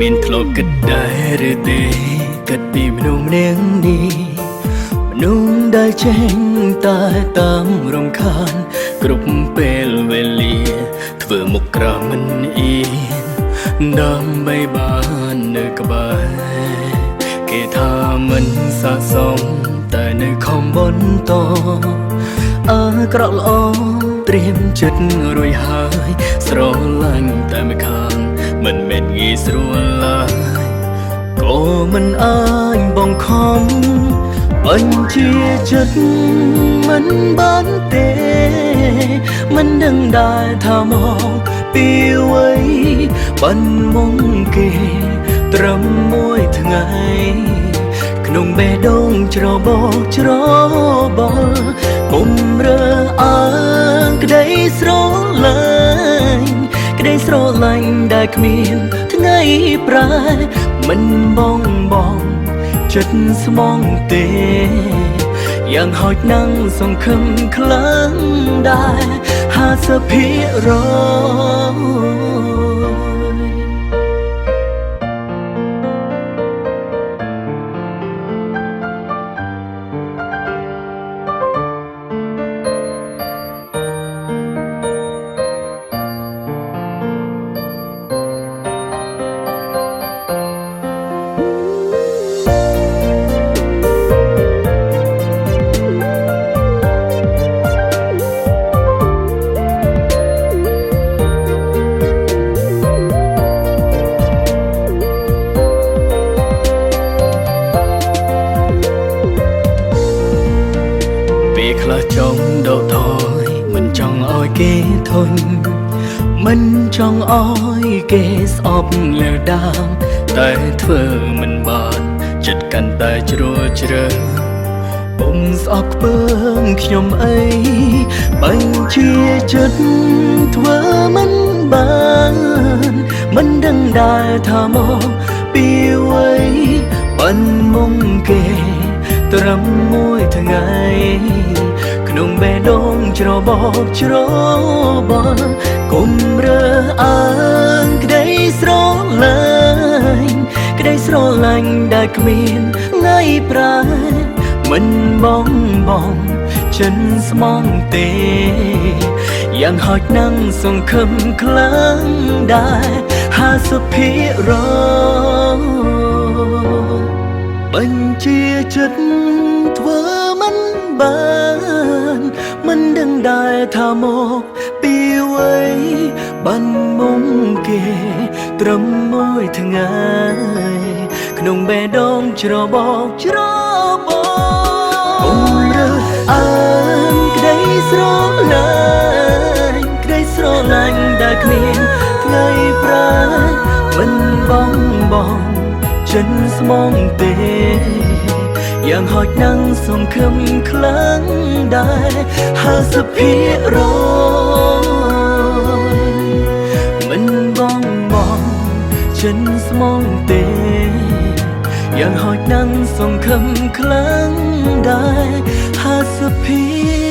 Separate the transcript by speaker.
Speaker 1: មានធ្លាប់គិតដែរឬទេគិតពីមនុស្សម្នាក់នេះមនុស្សដែលចេញតែតាមរំខានគ្រប់ពេលវេលាធ្វើមុខក្រមិនអៀនដើម្បីបាននៅក្បែរគេថាមិនស័ក្តិសមតែនៅខំបន្តក្រក់ល្អត្រៀមចិត្តរួយហើយស្រឡាញ់តែម្ខាងមិនមែនងាយស្រួលឡើយក៏មិនអាចបង្ខំបញ្ជាចិត្តមិនបានទេមិនដឹងដែរថាមកពីអ្វីបានមុំគេត្រឹមមួយថ្ងៃក្នុងបេះដូងច្របល់ច្របល់គុំរើអើងក្តីស្រឡាញ់ក្តីស្រឡាញ់ដែលគ្មានថ្ងៃប្រែមិនបងចិត្តស្មងទេយ៉ាងហោចណាំងសង្ឃឹមខ្លាំងដែរ50%ខ្លះចង់ដកថយមិនចង់ឲ្យគេធន់មិនចង់ឲ្យគេស្អប់លើដើមតែធ្វើមិនបានចិត្តកាន់តែជ្រួលជ្រើពុំស្អប់ខ្ពើមខ្ញុំអីបញ្ជាចិត្តធ្វើមិនបានមិនដឹងដែរថាមកពីអ្វីបានមុំគេត្រឹមមួយថ្ងៃក្នុងបេះដូងច្របល់ច្របល់គុំរើអើងក្តីស្រឡាញ់ដែលគ្មានថ្ងៃប្រែមិនបងចិនស្មងទេយ៉ាងហោចណាំងសង្ឃឹមខ្លាំងដែរ50%បញ្ជាចិត្តធ្វើមិនបានមិនដឹងដែរថាមកពីអ្វីបានមុំគេត្រឹមមួយថ្ងៃក្នុងបេះដូងច្របល់ច្របល់គុំរើអើងក្តីស្រឡាញ់ដែលគ្មានថ្ងៃប្រែមិនបងចិនស្មងទេយ៉ាងហោចណាំងសង្ឃឹមខ្លាំងដែរ50%មិនបងចិនស្មងទេយ៉ាងហោចណាំងសង្ឃឹមខ្លាំងដែរ50%